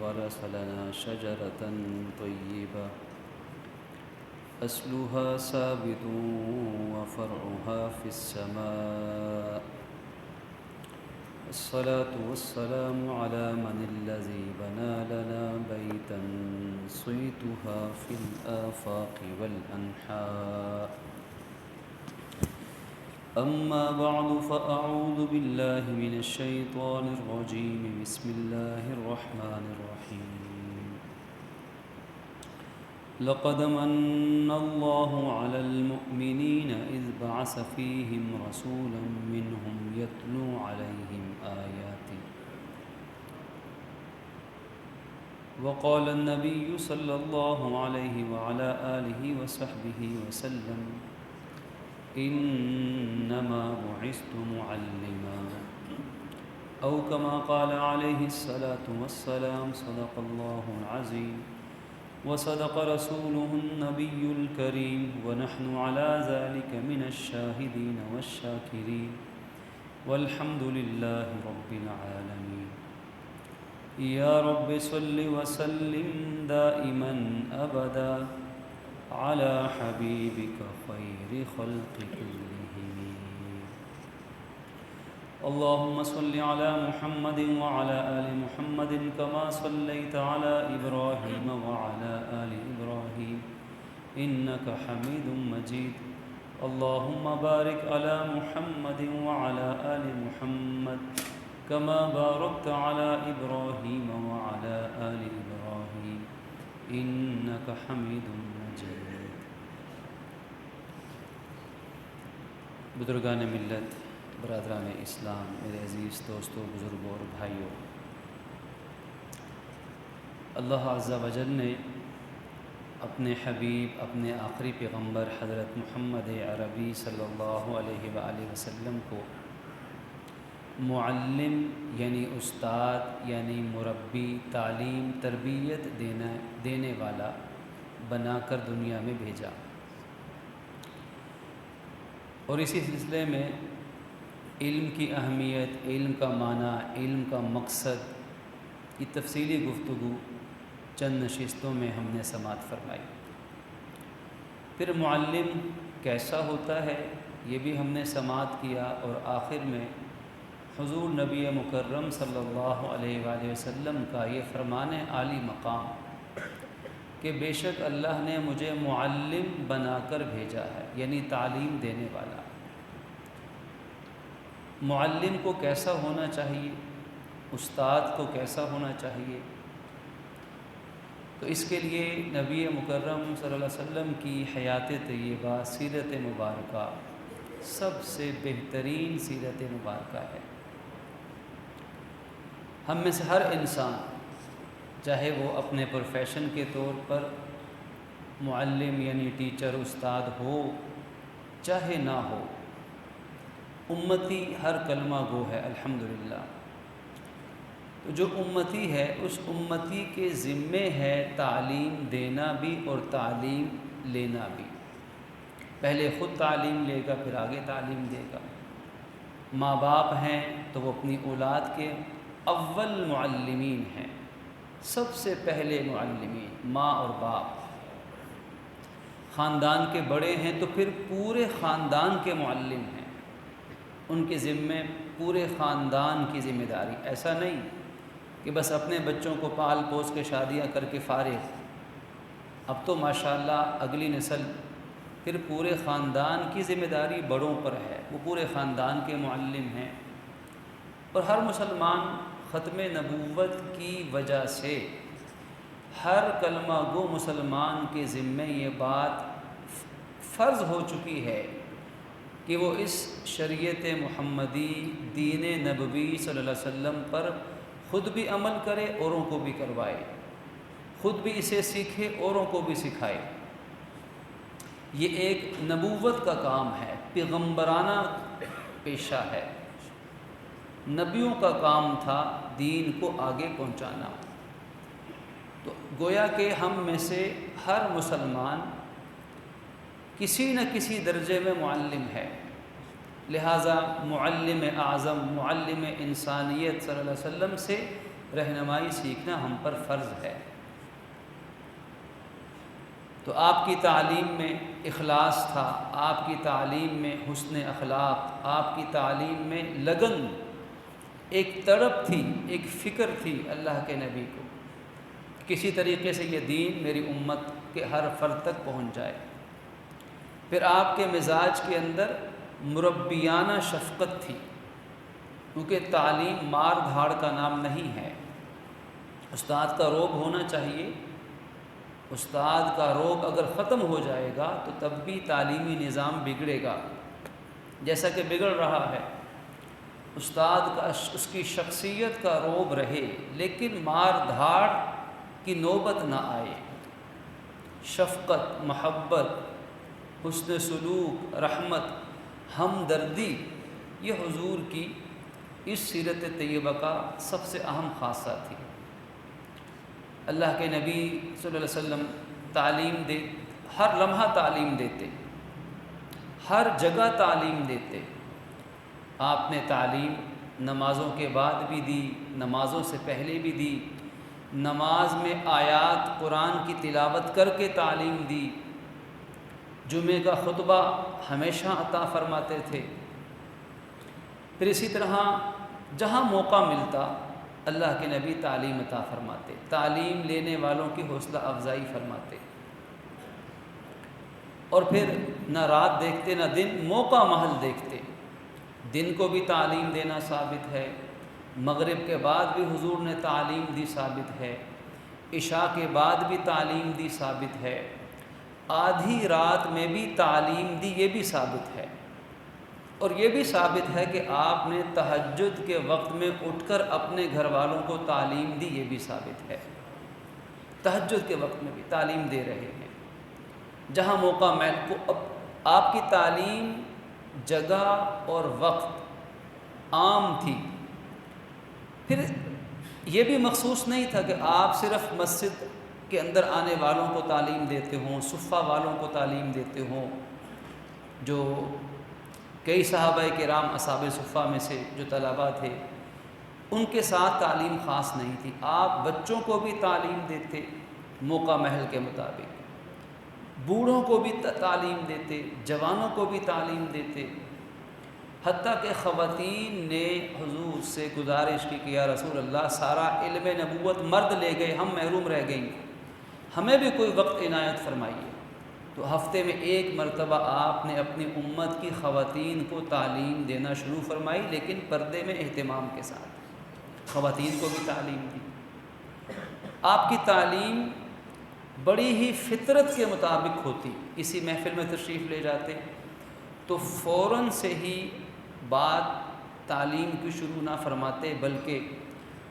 غرس لنا شجرة طيبة أصلها ثابت وفرعها في السماء. الصلاة والسلام على من الذي بنى لنا بيتا صيتها في الآفاق والأنحاء. أما بعد فأعوذ بالله من الشيطان الرجيم. بسم الله الرحمن الرحيم. لقد من الله على المؤمنين إذ بعث فيهم رسولا منهم يتلو عليهم آياته. وقال النبي صلى الله عليه وعلى آله وصحبه وسلم: إنما بعثت معلما، أو كما قال عليه الصلاة والسلام. صدق الله العظيم وصدق رسوله النبي الكريم، ونحن على ذلك من الشاهدين والشاكرين، والحمد لله رب العالمين. يا رب صل وسلم دائما أبدا على حبيبك خير خلق كلهم. اللهم صل على محمد وعلى آل محمد كما صليت على إبراهيم وعلى آل إبراهيم إنك حميد مجيد. اللهم بارك على محمد وعلى آل محمد كما باركت على إبراهيم وعلى آل إبراهيم إنك حميد مجيد. بزرگان ملت، برادران اسلام، میرے عزیز دوستوں، بزرگوں اور بھائیوں، اللہ عز و جل نے اپنے حبیب، اپنے آخری پیغمبر حضرت محمد عربی صلی اللہ علیہ وآلہ وسلم کو معلم یعنی استاد یعنی مربی، تعلیم، تربیت دینے والا بنا کر دنیا میں بھیجا. اور اسی سلسلے میں علم کی اہمیت، علم کا معنی، علم کا مقصد کی تفصیلی گفتگو چند نشستوں میں ہم نے سماعت فرمائی. پھر معلم کیسا ہوتا ہے یہ بھی ہم نے سماعت کیا، اور آخر میں حضور نبی مکرم صلی اللہ علیہ وآلہ وسلم کا یہ فرمان عالی مقام کہ بے شک اللہ نے مجھے معلم بنا کر بھیجا ہے، یعنی تعلیم دینے والا. معلم کو کیسا ہونا چاہیے، استاد کو کیسا ہونا چاہیے؟ تو اس کے لیے نبی مکرم صلی اللہ علیہ وسلم کی حیات طیبہ، سیرت مبارکہ سب سے بہترین سیرت مبارکہ ہے. ہم میں سے ہر انسان، چاہے وہ اپنے پروفیشن کے طور پر معلم یعنی ٹیچر، استاد ہو چاہے نہ ہو، امتی ہر کلمہ گو ہے الحمدللہ. تو جو امتی ہے اس امتی کے ذمے ہے تعلیم دینا بھی اور تعلیم لینا بھی. پہلے خود تعلیم لے گا، پھر آگے تعلیم دے گا. ماں باپ ہیں تو وہ اپنی اولاد کے اول معلمین ہیں، سب سے پہلے معلمین ماں اور باپ. خاندان کے بڑے ہیں تو پھر پورے خاندان کے معلم ہیں، ان کے ذمے پورے خاندان کی ذمہ داری. ایسا نہیں کہ بس اپنے بچوں کو پال پوس کے شادیاں کر کے فارغ. اب تو ماشاءاللہ اگلی نسل، پھر پورے خاندان کی ذمہ داری بڑوں پر ہے، وہ پورے خاندان کے معلم ہیں. اور ہر مسلمان ختم نبوت کی وجہ سے، ہر کلمہ گو مسلمان کے ذمے یہ بات فرض ہو چکی ہے کہ وہ اس شریعت محمدی، دین نبوی صلی اللہ علیہ وسلم پر خود بھی عمل کرے، اوروں کو بھی کروائے، خود بھی اسے سیکھے، اوروں کو بھی سکھائے. یہ ایک نبوت کا کام ہے، پیغمبرانہ پیشہ ہے. نبیوں کا کام تھا دین کو آگے پہنچانا. تو گویا کہ ہم میں سے ہر مسلمان کسی نہ کسی درجے میں معلم ہے. لہٰذا معلم اعظم، معلم انسانیت صلی اللہ علیہ وسلم سے رہنمائی سیکھنا ہم پر فرض ہے۔ تو آپ کی تعلیم میں اخلاص تھا، آپ کی تعلیم میں حسن اخلاق، آپ کی تعلیم میں لگن، ایک تڑپ تھی، ایک فکر تھی اللہ کے نبی کو، کسی طریقے سے یہ دین میری امت کے ہر فرد تک پہنچ جائے۔ پھر آپ کے مزاج کے اندر مربیانہ شفقت تھی، کیونکہ تعلیم مار دھاڑ کا نام نہیں ہے۔ استاد کا روب ہونا چاہیے، استاد کا روب اگر ختم ہو جائے گا تو تب بھی تعلیمی نظام بگڑے گا، جیسا کہ بگڑ رہا ہے۔ استاد کا اس کی شخصیت کا روب رہے، لیکن مار دھاڑ کی نوبت نہ آئے۔ شفقت، محبت، حسن سلوک، رحمت، ہمدردی، یہ حضور کی اس سیرت طیبہ کا سب سے اہم خاصہ تھی۔ اللہ کے نبی صلی اللہ علیہ وسلم تعلیم دے، ہر لمحہ تعلیم دیتے، ہر جگہ تعلیم دیتے۔ آپ نے تعلیم نمازوں کے بعد بھی دی، نمازوں سے پہلے بھی دی، نماز میں آیات قرآن کی تلاوت کر کے تعلیم دی، جمعے کا خطبہ ہمیشہ عطا فرماتے تھے۔ پھر اسی طرح جہاں موقع ملتا اللہ کے نبی تعلیم عطا فرماتے، تعلیم لینے والوں کی حوصلہ افزائی فرماتے۔ اور پھر نہ رات دیکھتے نہ دن، موقع محل دیکھتے۔ دن کو بھی تعلیم دینا ثابت ہے، مغرب کے بعد بھی حضور نے تعلیم دی ثابت ہے، عشاء کے بعد بھی تعلیم دی ثابت ہے، آدھی رات میں بھی تعلیم دی، یہ بھی ثابت ہے۔ اور یہ بھی ثابت ہے کہ آپ نے تہجد کے وقت میں اٹھ کر اپنے گھر والوں کو تعلیم دی، یہ بھی ثابت ہے۔ تہجد کے وقت میں بھی تعلیم دے رہے ہیں، جہاں موقع مل کو۔ اب آپ کی تعلیم جگہ اور وقت عام تھی۔ پھر یہ بھی مخصوص نہیں تھا کہ آپ صرف مسجد کے اندر آنے والوں کو تعلیم دیتے ہوں، صفہ والوں کو تعلیم دیتے ہوں۔ جو کئی صحابہ کرام اصحاب صفہ میں سے جو طلباء تھے، ان کے ساتھ تعلیم خاص نہیں تھی۔ آپ بچوں کو بھی تعلیم دیتے موقع محل کے مطابق، بوڑھوں کو بھی تعلیم دیتے، جوانوں کو بھی تعلیم دیتے۔ حتیٰ کہ خواتین نے حضور سے گزارش کی کہ یا رسول اللہ، سارا علم نبوت مرد لے گئے، ہم محروم رہ گئیں، ہمیں بھی کوئی وقت عنایت فرمائیے۔ تو ہفتے میں ایک مرتبہ آپ نے اپنی امت کی خواتین کو تعلیم دینا شروع فرمائی، لیکن پردے میں اہتمام کے ساتھ خواتین کو بھی تعلیم دی۔ آپ کی تعلیم بڑی ہی فطرت کے مطابق ہوتی۔ اسی محفل میں تشریف لے جاتے تو فوراً سے ہی بات تعلیم کی شروع نہ فرماتے، بلکہ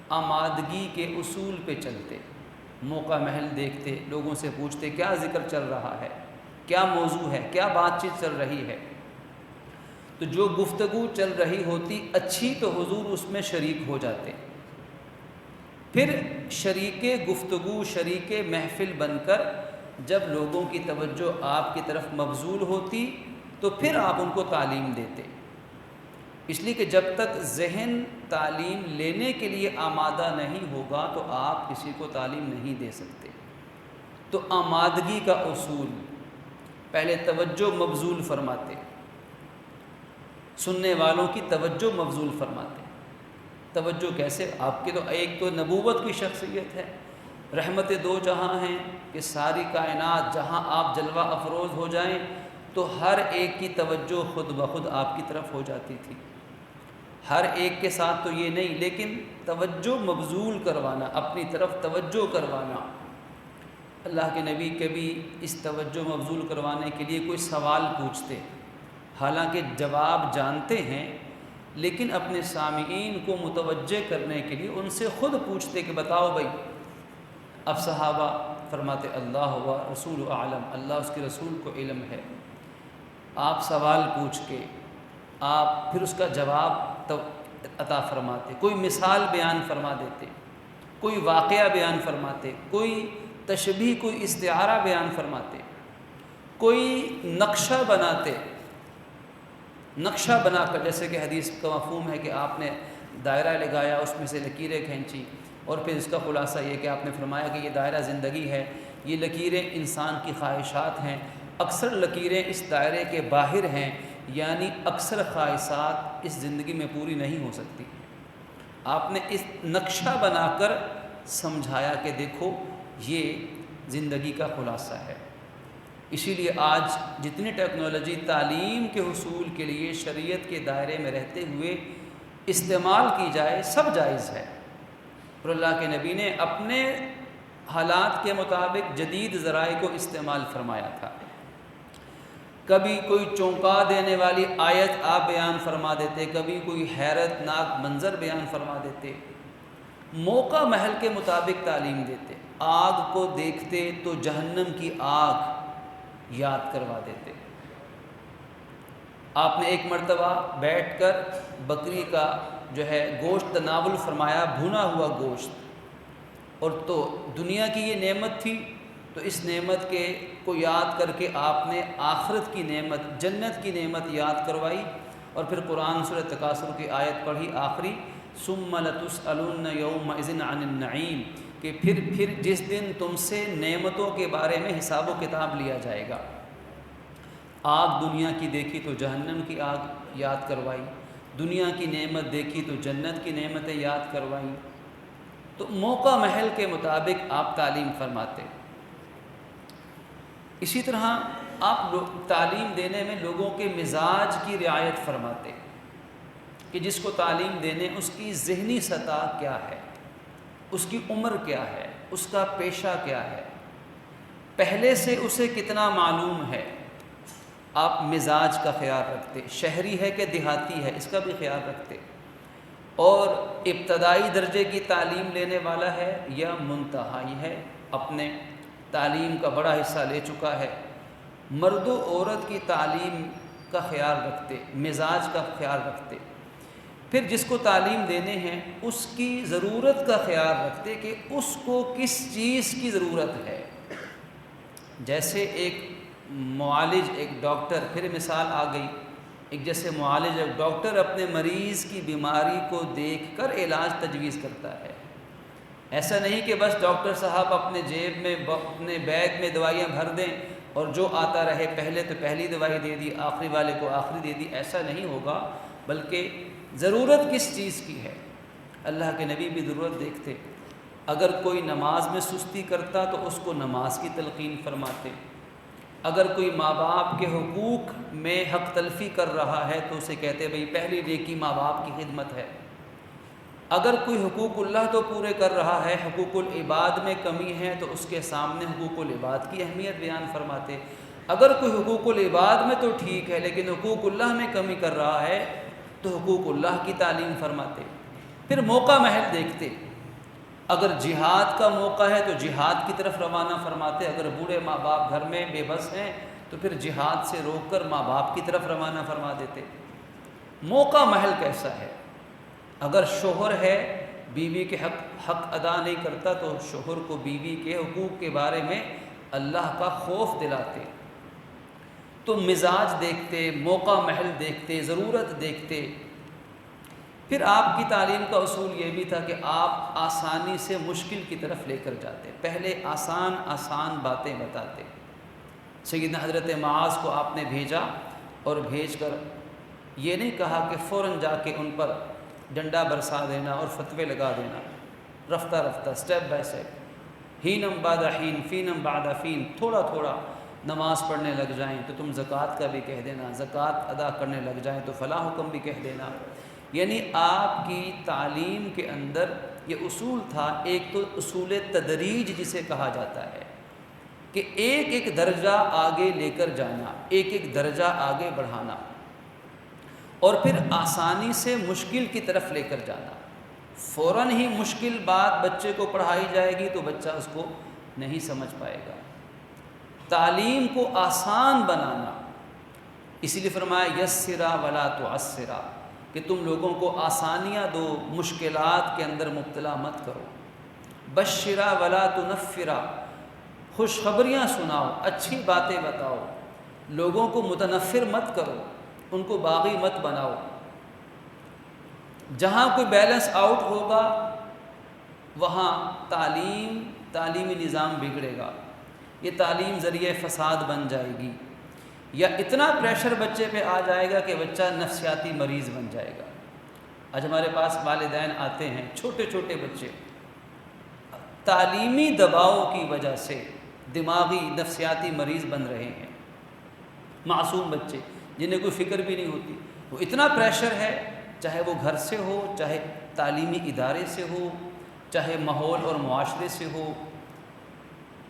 آمادگی کے اصول پہ چلتے، موقع محل دیکھتے، لوگوں سے پوچھتے کیا ذکر چل رہا ہے، کیا موضوع ہے، کیا بات چیت چل رہی ہے۔ تو جو گفتگو چل رہی ہوتی اچھی تو حضور اس میں شریک ہو جاتے، پھر شریک گفتگو، شریک محفل بن کر جب لوگوں کی توجہ آپ کی طرف مبذول ہوتی تو پھر آپ ان کو تعلیم دیتے۔ اس لیے کہ جب تک ذہن تعلیم لینے کے لیے آمادہ نہیں ہوگا تو آپ کسی کو تعلیم نہیں دے سکتے۔ تو آمادگی کا اصول، پہلے توجہ مبذول فرماتے، سننے والوں کی توجہ مبذول فرماتے۔ توجہ کیسے؟ آپ کی تو ایک تو نبوت کی شخصیت ہے، رحمت دو جہاں ہیں کہ ساری کائنات جہاں آپ جلوہ افروز ہو جائیں تو ہر ایک کی توجہ خود بخود آپ کی طرف ہو جاتی تھی۔ ہر ایک کے ساتھ تو یہ نہیں، لیکن توجہ مبذول کروانا، اپنی طرف توجہ کروانا۔ اللہ کے نبی کبھی اس توجہ مبذول کروانے کے لیے کوئی سوال پوچھتے، حالانکہ جواب جانتے ہیں، لیکن اپنے سامعین کو متوجہ کرنے کے لیے ان سے خود پوچھتے کہ بتاؤ بھائی۔ اب صحابہ فرماتے اللہ و رسول عالم، اللہ اس کے رسول کو علم ہے۔ آپ سوال پوچھ کے آپ پھر اس کا جواب عطا فرماتے، کوئی مثال بیان فرما دیتے، کوئی واقعہ بیان فرماتے، کوئی تشبیہ، کوئی استعارہ بیان فرماتے، کوئی نقشہ بناتے۔ نقشہ بنا کر، جیسے کہ حدیث کا مفہوم ہے کہ آپ نے دائرہ لگایا، اس میں سے لکیریں کھینچی، اور پھر اس کا خلاصہ یہ کہ آپ نے فرمایا کہ یہ دائرہ زندگی ہے، یہ لکیریں انسان کی خواہشات ہیں، اکثر لکیریں اس دائرے کے باہر ہیں، یعنی اکثر خواہشات اس زندگی میں پوری نہیں ہو سکتی۔ آپ نے اس نقشہ بنا کر سمجھایا کہ دیکھو یہ زندگی کا خلاصہ ہے۔ اسی لیے آج جتنی ٹیکنالوجی تعلیم کے حصول کے لیے شریعت کے دائرے میں رہتے ہوئے استعمال کی جائے، سب جائز ہے، اور اللہ کے نبی نے اپنے حالات کے مطابق جدید ذرائع کو استعمال فرمایا تھا۔ کبھی کوئی چونکا دینے والی آیت آپ بیان فرما دیتے، کبھی کوئی حیرت ناک منظر بیان فرما دیتے، موقع محل کے مطابق تعلیم دیتے۔ آگ کو دیکھتے تو جہنم کی آگ یاد کروا دیتے۔ آپ نے ایک مرتبہ بیٹھ کر بکری کا جو ہے گوشت تناول فرمایا، بھنا ہوا گوشت، اور تو دنیا کی یہ نعمت تھی، تو اس نعمت کے کو یاد کر کے آپ نے آخرت کی نعمت، جنت کی نعمت یاد کروائی، اور پھر قرآن سورۃ تکاثر کی آیت پڑھی آخری، ثم لتسألن یومئذ عن النعیم، کہ پھر جس دن تم سے نعمتوں کے بارے میں حساب و کتاب لیا جائے گا۔ آگ دنیا کی دیکھی تو جہنم کی آگ یاد کروائی، دنیا کی نعمت دیکھی تو جنت کی نعمتیں یاد کروائیں، تو موقع محل کے مطابق آپ تعلیم فرماتے۔ اسی طرح آپ تعلیم دینے میں لوگوں کے مزاج کی رعایت فرماتے کہ جس کو تعلیم دینے اس کی ذہنی سطح کیا ہے، اس کی عمر کیا ہے، اس کا پیشہ کیا ہے، پہلے سے اسے کتنا معلوم ہے۔ آپ مزاج کا خیال رکھتے، شہری ہے کہ دیہاتی ہے اس کا بھی خیال رکھتے، اور ابتدائی درجے کی تعلیم لینے والا ہے یا منتہائی ہے، اپنے تعلیم کا بڑا حصہ لے چکا ہے، مرد و عورت کی تعلیم کا خیال رکھتے، مزاج کا خیال رکھتے۔ پھر جس کو تعلیم دینے ہیں اس کی ضرورت کا خیال رکھتے کہ اس کو کس چیز کی ضرورت ہے۔ جیسے ایک معالج، ایک ڈاکٹر، پھر مثال آ گئی، ایک جیسے معالج، ایک ڈاکٹر اپنے مریض کی بیماری کو دیکھ کر علاج تجویز کرتا ہے۔ ایسا نہیں کہ بس ڈاکٹر صاحب اپنے جیب میں، اپنے بیگ میں دوائیاں بھر دیں اور جو آتا رہے، پہلے تو پہلی دوائی دے دی، آخری والے کو آخری دے دی، ایسا نہیں ہوگا، بلکہ ضرورت کس چیز کی ہے۔ اللہ کے نبی بھی ضرورت دیکھتے، اگر کوئی نماز میں سستی کرتا تو اس کو نماز کی تلقین فرماتے، اگر کوئی ماں باپ کے حقوق میں حق تلفی کر رہا ہے تو اسے کہتے بھئی پہلی نیکی ماں باپ کی خدمت ہے، اگر کوئی حقوق اللہ تو پورے کر رہا ہے، حقوق العباد میں کمی ہے تو اس کے سامنے حقوق العباد کی اہمیت بیان فرماتے، اگر کوئی حقوق العباد میں تو ٹھیک ہے لیکن حقوق اللہ میں کمی کر رہا ہے تو حقوق اللہ کی تعلیم فرماتے۔ پھر موقع محل دیکھتے، اگر جہاد کا موقع ہے تو جہاد کی طرف روانہ فرماتے، اگر بوڑھے ماں باپ گھر میں بے بس ہیں تو پھر جہاد سے روک کر ماں باپ کی طرف روانہ فرما دیتے۔ موقع محل کیسا ہے؟ اگر شوہر ہے، بیوی کے حق ادا نہیں کرتا تو شوہر کو بیوی کے حقوق کے بارے میں اللہ کا خوف دلاتے۔ تو مزاج دیکھتے، موقع محل دیکھتے، ضرورت دیکھتے۔ پھر آپ کی تعلیم کا اصول یہ بھی تھا کہ آپ آسانی سے مشکل کی طرف لے کر جاتے، پہلے آسان باتیں بتاتے۔ سیدنا حضرت معاذ کو آپ نے بھیجا اور بھیج کر یہ نہیں کہا کہ فوراً جا کے ان پر ڈنڈا برسا دینا اور فتوے لگا دینا، رفتہ رفتہ، سٹیپ بائی سٹیپ، ہینم بعد حین، فینم بعد فین، تھوڑا تھوڑا نماز پڑھنے لگ جائیں تو تم زکوٰۃ کا بھی کہہ دینا، زکوٰۃ ادا کرنے لگ جائیں تو فلاں حکم بھی کہہ دینا۔ یعنی آپ کی تعلیم کے اندر یہ اصول تھا، ایک تو اصول تدریج جسے کہا جاتا ہے کہ ایک ایک درجہ آگے لے کر جانا، ایک ایک درجہ آگے بڑھانا، اور پھر آسانی سے مشکل کی طرف لے کر جانا۔ فوراً ہی مشکل بات بچے کو پڑھائی جائے گی تو بچہ اس کو نہیں سمجھ پائے گا۔ تعلیم کو آسان بنانا، اسی لیے فرمایا یسرا ولا تعسرا، کہ تم لوگوں کو آسانیاں دو، مشکلات کے اندر مبتلا مت کرو۔ بشرا ولا تنفرا، خوشخبریاں سناؤ، اچھی باتیں بتاؤ، لوگوں کو متنفر مت کرو، ان کو باغی مت بناؤ۔ جہاں کوئی بیلنس آؤٹ ہوگا وہاں تعلیمی نظام بگڑے گا، یہ تعلیم ذریعہ فساد بن جائے گی، یا اتنا پریشر بچے پہ آ جائے گا کہ بچہ نفسیاتی مریض بن جائے گا۔ آج ہمارے پاس والدین آتے ہیں، چھوٹے چھوٹے بچے تعلیمی دباؤ کی وجہ سے دماغی نفسیاتی مریض بن رہے ہیں، معصوم بچے جنہیں کوئی فکر بھی نہیں ہوتی، وہ اتنا پریشر ہے، چاہے وہ گھر سے ہو، چاہے تعلیمی ادارے سے ہو، چاہے ماحول اور معاشرے سے ہو،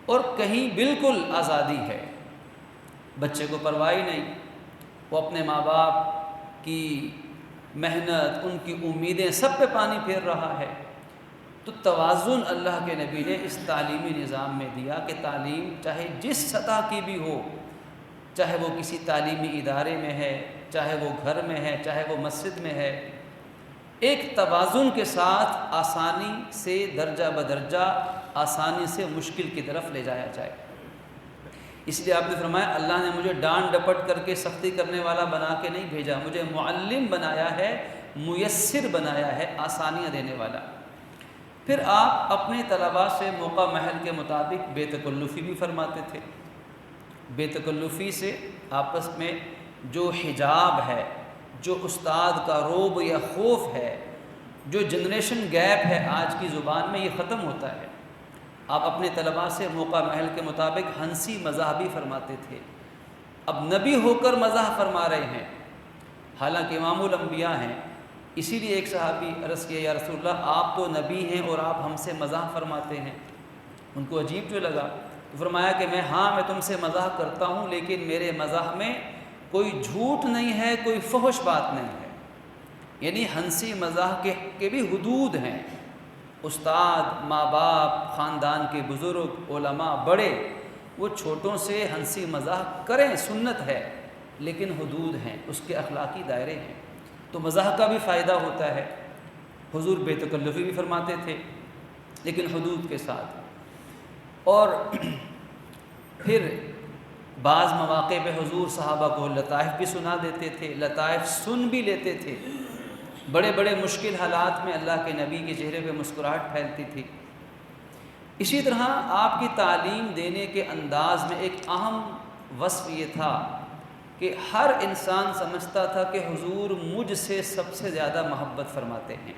اور کہیں بالکل آزادی ہے، بچے کو پرواہ نہیں، وہ اپنے ماں باپ کی محنت، ان کی امیدیں سب پہ پانی پھیر رہا ہے۔ تو توازن اللہ کے نبی نے اس تعلیمی نظام میں دیا کہ تعلیم چاہے جس سطح کی بھی ہو، چاہے وہ کسی تعلیمی ادارے میں ہے، چاہے وہ گھر میں ہے، چاہے وہ مسجد میں ہے، ایک توازن کے ساتھ آسانی سے درجہ بدرجہ آسانی سے مشکل کی طرف لے جایا جائے۔ اس لیے آپ نے فرمایا اللہ نے مجھے ڈانٹ ڈپٹ کر کے سختی کرنے والا بنا کے نہیں بھیجا، مجھے معلم بنایا ہے، میسر بنایا ہے، آسانیاں دینے والا۔ پھر آپ اپنے طلباء سے موقع محل کے مطابق بے تکلفی بھی فرماتے تھے۔ بے تکلفی سے آپس میں جو حجاب ہے، جو استاد کا رعب یا خوف ہے، جو جنریشن گیپ ہے آج کی زبان میں، یہ ختم ہوتا ہے۔ آپ اپنے طلباء سے موقع محل کے مطابق ہنسی مزاح بھی فرماتے تھے۔ اب نبی ہو کر مزاح فرما رہے ہیں، حالانکہ امام الانبیاء ہیں، اسی لیے ایک صحابی عرض کیا یا رسول اللہ آپ تو نبی ہیں اور آپ ہم سے مزاح فرماتے ہیں۔ ان کو عجیب جو لگا، تو فرمایا کہ میں تم سے مزاح کرتا ہوں، لیکن میرے مزاح میں کوئی جھوٹ نہیں ہے، کوئی فحش بات نہیں ہے، یعنی ہنسی مزاح کے بھی حدود ہیں۔ استاد، ماں باپ، خاندان کے بزرگ، علماء، بڑے، وہ چھوٹوں سے ہنسی مزاح کریں، سنت ہے، لیکن حدود ہیں، اس کے اخلاقی دائرے ہیں۔ تو مزاح کا بھی فائدہ ہوتا ہے۔ حضور بے تکلفی بھی فرماتے تھے، لیکن حدود کے ساتھ۔ اور پھر بعض مواقع پہ حضور صحابہ کو لطائف بھی سنا دیتے تھے، لطائف سن بھی لیتے تھے۔ بڑے بڑے مشکل حالات میں اللہ کے نبی کے چہرے پہ مسکراہٹ پھیلتی تھی۔ اسی طرح آپ کی تعلیم دینے کے انداز میں ایک اہم وصف یہ تھا کہ ہر انسان سمجھتا تھا کہ حضور مجھ سے سب سے زیادہ محبت فرماتے ہیں،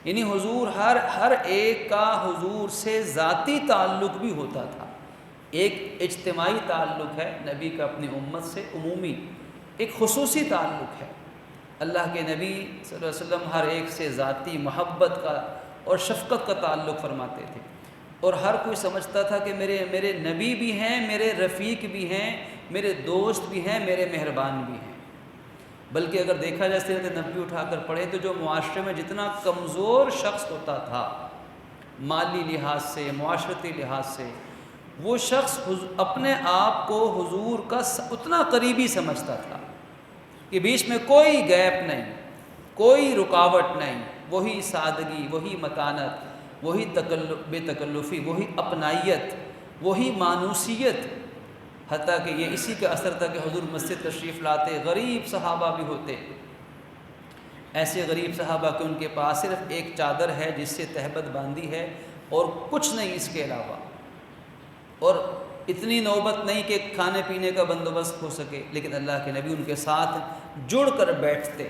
یعنی حضور ہر ایک کا حضور سے ذاتی تعلق بھی ہوتا تھا۔ ایک اجتماعی تعلق ہے نبی کا اپنی امت سے، عمومی، ایک خصوصی تعلق ہے۔ اللہ کے نبی صلی اللہ علیہ وسلم ہر ایک سے ذاتی محبت کا اور شفقت کا تعلق فرماتے تھے، اور ہر کوئی سمجھتا تھا کہ میرے نبی بھی ہیں، میرے رفیق بھی ہیں، میرے دوست بھی ہیں، میرے مہربان بھی ہیں۔ بلکہ اگر دیکھا جائے سیرت نبی اٹھا کر پڑھیں تو جو معاشرے میں جتنا کمزور شخص ہوتا تھا مالی لحاظ سے، معاشرتی لحاظ سے، وہ شخص اپنے آپ کو حضور کا اتنا قریبی سمجھتا تھا کہ بیچ میں کوئی گیپ نہیں، کوئی رکاوٹ نہیں، وہی سادگی، وہی متانت، وہی بے تکلفی، وہی اپنائیت، وہی مانوسیت۔ حتیٰ کہ یہ اسی کا اثر تھا کہ حضور مسجد تشریف لاتے، غریب صحابہ بھی ہوتے، ایسے غریب صحابہ کہ ان کے پاس صرف ایک چادر ہے جس سے تہبت باندھی ہے اور کچھ نہیں اس کے علاوہ، اور اتنی نوبت نہیں کہ کھانے پینے کا بندوبست ہو سکے، لیکن اللہ کے نبی ان کے ساتھ جڑ کر بیٹھتے،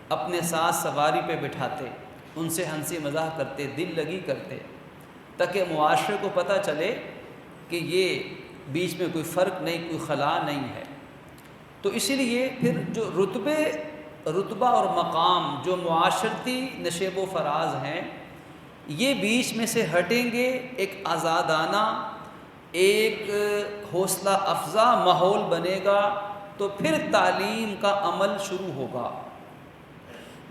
اپنے ساتھ سواری پہ بٹھاتے، ان سے ہنسی مزاح کرتے، دل لگی کرتے، تاکہ معاشرے کو پتہ چلے کہ یہ بیچ میں کوئی فرق نہیں، کوئی خلا نہیں ہے۔ تو اسی لیے پھر جو رتبہ اور مقام جو معاشرتی نشیب و فراز ہیں، یہ بیچ میں سے ہٹیں گے، ایک آزادانہ، ایک حوصلہ افزا ماحول بنے گا، تو پھر تعلیم کا عمل شروع ہوگا۔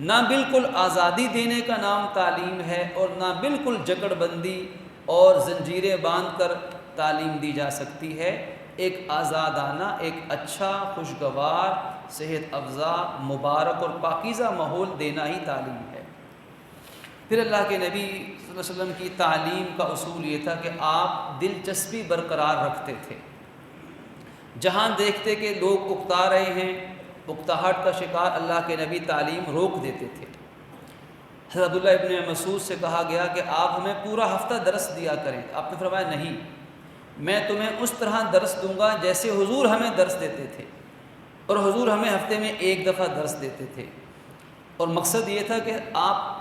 نہ بالکل آزادی دینے کا نام تعلیم ہے، اور نہ بالکل جکڑ بندی اور زنجیریں باندھ کر تعلیم دی جا سکتی ہے۔ ایک آزادانہ، ایک اچھا، خوشگوار، صحت افزا، مبارک اور پاکیزہ ماحول دینا ہی تعلیم ہے۔ پھر اللہ کے نبی صلی اللہ علیہ وسلم کی تعلیم کا اصول یہ تھا کہ آپ دلچسپی برقرار رکھتے تھے۔ جہاں دیکھتے کہ لوگ اکتا رہے ہیں، اکتاہٹ کا شکار، اللہ کے نبی تعلیم روک دیتے تھے۔ حضرت عبداللہ ابن مسعود سے کہا گیا کہ آپ ہمیں پورا ہفتہ درس دیا کریں، آپ نے فرمایا نہیں، میں تمہیں اس طرح درس دوں گا جیسے حضور ہمیں درس دیتے تھے، اور حضور ہمیں ہفتے میں ایک دفعہ درس دیتے تھے، اور مقصد یہ تھا کہ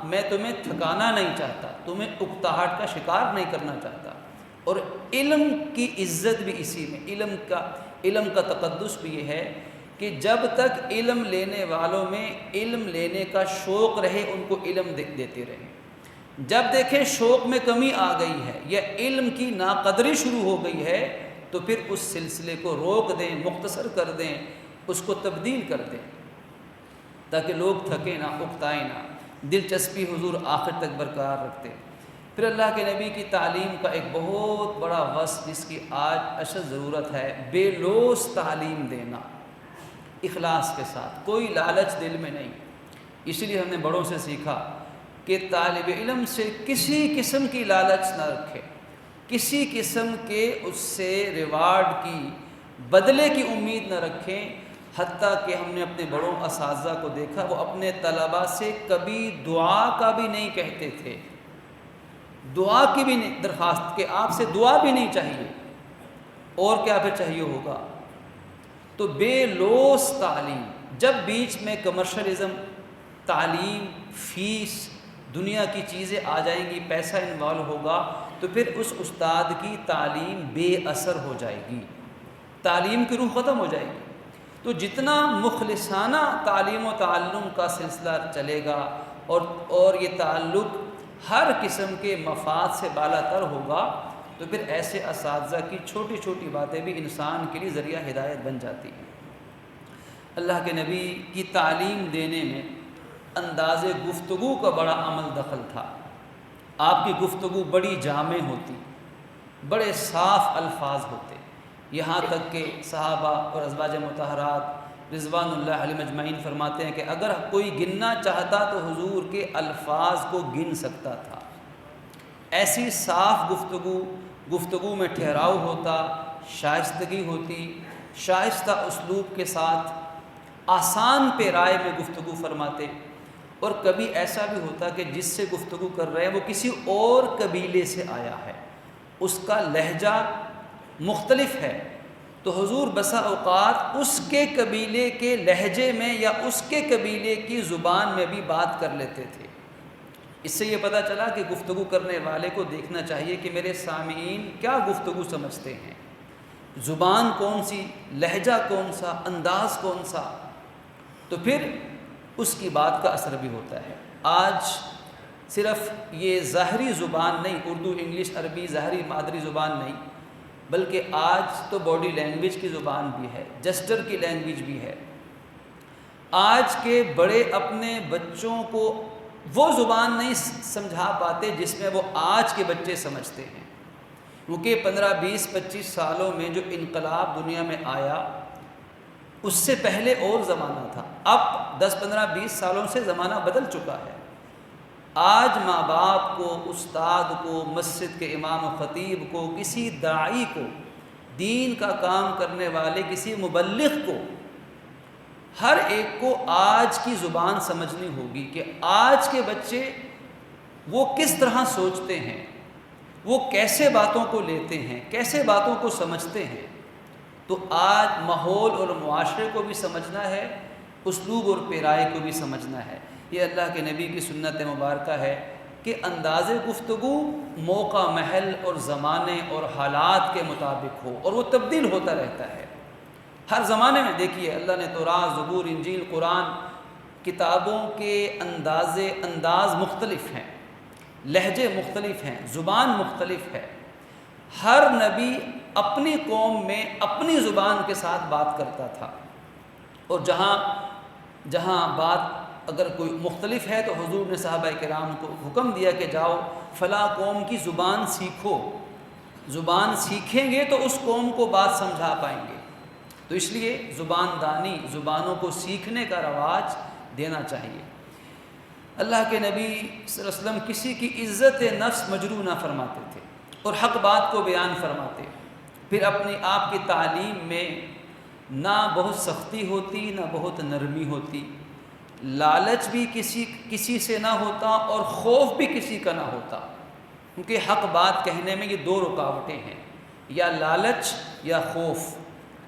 میں تمہیں تھکانا نہیں چاہتا، تمہیں اکتاہٹ کا شکار نہیں کرنا چاہتا، اور علم کی عزت بھی اسی میں، علم کا تقدس بھی یہ ہے کہ جب تک علم لینے والوں میں علم لینے کا شوق رہے ان کو علم دیتے رہیں، جب دیکھیں شوق میں کمی آ گئی ہے یا علم کی ناقدری شروع ہو گئی ہے تو پھر اس سلسلے کو روک دیں، مختصر کر دیں، اس کو تبدیل کر دیں، تاکہ لوگ تھکیں نہ، اکتائیں نہ، دلچسپی حضور آخر تک برقرار رکھتے۔ پھر اللہ کے نبی کی تعلیم کا ایک بہت بڑا وصف جس کی آج اشد ضرورت ہے، بے لوث تعلیم دینا، اخلاص کے ساتھ، کوئی لالچ دل میں نہیں۔ اسی لیے ہم نے بڑوں سے سیکھا کہ طالب علم سے کسی قسم کی لالچ نہ رکھے، کسی قسم کے اس سے ریوارڈ کی، بدلے کی امید نہ رکھیں، حتیٰ کہ ہم نے اپنے بڑوں اساتذہ کو دیکھا وہ اپنے طلباء سے کبھی دعا کا بھی نہیں کہتے تھے، دعا کی بھی نہیں درخواست کہ آپ سے دعا بھی نہیں چاہیے، اور کیا پھر چاہیے ہوگا۔ تو بے لوث تعلیم، جب بیچ میں کمرشلزم، تعلیم، فیس، دنیا کی چیزیں آ جائیں گی، پیسہ انوالو ہوگا، تو پھر اس استاد کی تعلیم بے اثر ہو جائے گی، تعلیم کی روح ختم ہو جائے گی۔ تو جتنا مخلصانہ تعلیم و تعلم کا سلسلہ چلے گا اور یہ تعلق ہر قسم کے مفاد سے بالا تر ہوگا، تو پھر ایسے اساتذہ کی چھوٹی چھوٹی باتیں بھی انسان کے لیے ذریعہ ہدایت بن جاتی ہیں۔ اللہ کے نبی کی تعلیم دینے میں انداز گفتگو کا بڑا عمل دخل تھا۔ آپ کی گفتگو بڑی جامع ہوتی، بڑے صاف الفاظ ہوتے، یہاں تک کہ صحابہ اور ازواج مطہرات رضوان اللہ علیہ مجمعین فرماتے ہیں کہ اگر کوئی گننا چاہتا تو حضور کے الفاظ کو گن سکتا تھا۔ ایسی صاف گفتگو میں ٹھہراؤ ہوتا، شائستگی ہوتی، شائستہ اسلوب کے ساتھ آسان پیرائے میں گفتگو فرماتے، اور کبھی ایسا بھی ہوتا کہ جس سے گفتگو کر رہے ہیں وہ کسی اور قبیلے سے آیا ہے، اس کا لہجہ مختلف ہے، تو حضور بسا اوقات اس کے قبیلے کے لہجے میں یا اس کے قبیلے کی زبان میں بھی بات کر لیتے تھے۔ اس سے یہ پتہ چلا کہ گفتگو کرنے والے کو دیکھنا چاہیے کہ میرے سامعین کیا گفتگو سمجھتے ہیں، زبان کون سی، لہجہ کون سا، انداز کون سا، تو پھر اس کی بات کا اثر بھی ہوتا ہے۔ آج صرف یہ ظاہری زبان نہیں، اردو، انگلش، عربی ظاہری مادری زبان نہیں، بلکہ آج تو باڈی لینگویج کی زبان بھی ہے، جسٹر کی لینگویج بھی ہے۔ آج کے بڑے اپنے بچوں کو وہ زبان نہیں سمجھا پاتے جس میں وہ آج کے بچے سمجھتے ہیں، کیونکہ 15، 20، 25 سالوں میں جو انقلاب دنیا میں آیا اس سے پہلے اور زمانہ تھا، اب 10، 15، 20 سالوں سے زمانہ بدل چکا ہے۔ آج ماں باپ کو، استاد کو، مسجد کے امام و خطیب کو، کسی داعی کو، دین کا کام کرنے والے کسی مبلغ کو، ہر ایک کو آج کی زبان سمجھنی ہوگی کہ آج کے بچے وہ کس طرح سوچتے ہیں، وہ کیسے باتوں کو لیتے ہیں، کیسے باتوں کو سمجھتے ہیں۔ تو آج ماحول اور معاشرے کو بھی سمجھنا ہے، اسلوب اور پیرائے کو بھی سمجھنا ہے۔ یہ اللہ کے نبی کی سنت مبارکہ ہے کہ انداز گفتگو موقع، محل اور زمانے اور حالات کے مطابق ہو، اور وہ تبدیل ہوتا رہتا ہے ہر زمانے میں۔ دیکھیے اللہ نے تورات، زبور، انجیل، قرآن، کتابوں کے انداز مختلف ہیں، لہجے مختلف ہیں، زبان مختلف ہے۔ ہر نبی اپنی قوم میں اپنی زبان کے ساتھ بات کرتا تھا، اور جہاں بات اگر کوئی مختلف ہے تو حضور نے صحابہ کرام کو حکم دیا کہ جاؤ فلاں قوم کی زبان سیکھو، زبان سیکھیں گے تو اس قوم کو بات سمجھا پائیں گے۔ تو اس لیے زبان دانی، زبانوں کو سیکھنے کا رواج دینا چاہیے۔ اللہ کے نبی صلی اللہ علیہ وسلم کسی کی عزت نفس مجروح نہ فرماتے تھے اور حق بات کو بیان فرماتے۔ پھر اپنی آپ کی تعلیم میں نہ بہت سختی ہوتی، نہ بہت نرمی ہوتی، لالچ بھی کسی سے نہ ہوتا اور خوف بھی کسی کا نہ ہوتا، کیونکہ حق بات کہنے میں یہ دو رکاوٹیں ہیں، یا لالچ یا خوف۔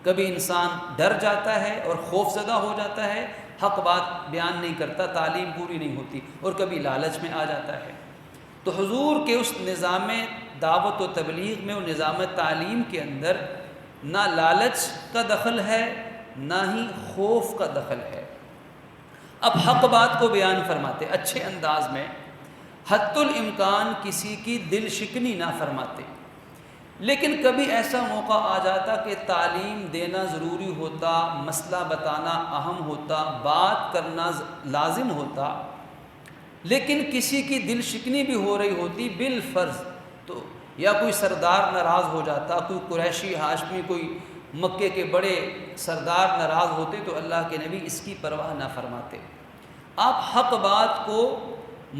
کبھی انسان ڈر جاتا ہے اور خوف زدہ ہو جاتا ہے، حق بات بیان نہیں کرتا، تعلیم پوری نہیں ہوتی، اور کبھی لالچ میں آ جاتا ہے۔ تو حضور کے اس نظام دعوت و تبلیغ میں اور نظام تعلیم کے اندر نہ لالچ کا دخل ہے نہ ہی خوف کا دخل ہے۔ اب حق بات کو بیان فرماتے اچھے انداز میں، حتی الامکان کسی کی دل شکنی نہ فرماتے، لیکن کبھی ایسا موقع آ جاتا کہ تعلیم دینا ضروری ہوتا، مسئلہ بتانا اہم ہوتا، بات کرنا لازم ہوتا، لیکن کسی کی دل شکنی بھی ہو رہی ہوتی بالفرض، تو یا کوئی سردار ناراض ہو جاتا، کوئی قریشی ہاشمی کوئی مکے کے بڑے سردار ناراض ہوتے، تو اللہ کے نبی اس کی پرواہ نہ فرماتے۔ آپ حق بات کو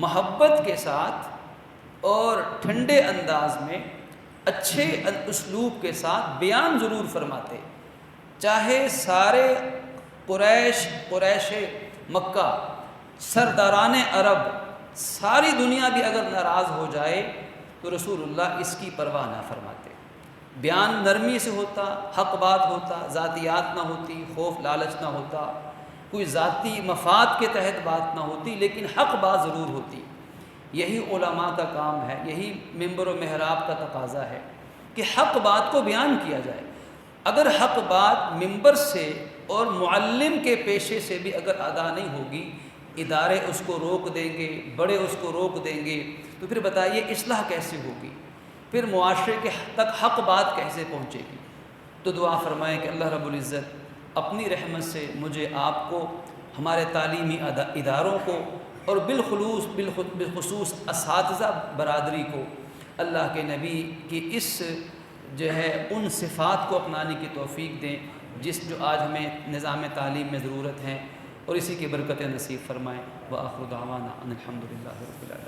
محبت کے ساتھ اور ٹھنڈے انداز میں اچھے اسلوب کے ساتھ بیان ضرور فرماتے، چاہے سارے قریش مکہ، سرداران عرب، ساری دنیا بھی اگر ناراض ہو جائے تو رسول اللہ اس کی پرواہ نہ فرماتے۔ بیان نرمی سے ہوتا، حق بات ہوتا، ذاتیات نہ ہوتی، خوف لالچ نہ ہوتا، کوئی ذاتی مفاد کے تحت بات نہ ہوتی، لیکن حق بات ضرور ہوتی۔ یہی علماء کا کام ہے، یہی منبر و محراب کا تقاضا ہے کہ حق بات کو بیان کیا جائے۔ اگر حق بات منبر سے اور معلم کے پیشے سے بھی اگر ادا نہیں ہوگی، ادارے اس کو روک دیں گے، بڑے اس کو روک دیں گے، تو پھر بتائیے اصلاح کیسے ہوگی؟ پھر معاشرے کے تک حق بات کیسے پہنچے گی؟ تو دعا فرمائیں کہ اللہ رب العزت اپنی رحمت سے مجھے، آپ کو، ہمارے تعلیمی اداروں کو، اور بالخصوص اساتذہ برادری کو اللہ کے نبی کی اس ان صفات کو اپنانے کی توفیق دیں جو آج ہمیں نظام تعلیم میں ضرورت ہیں، اور اسی کی برکت نصیب فرمائیں۔ وآخر دعوانا ان الحمد للہ رب العالمین۔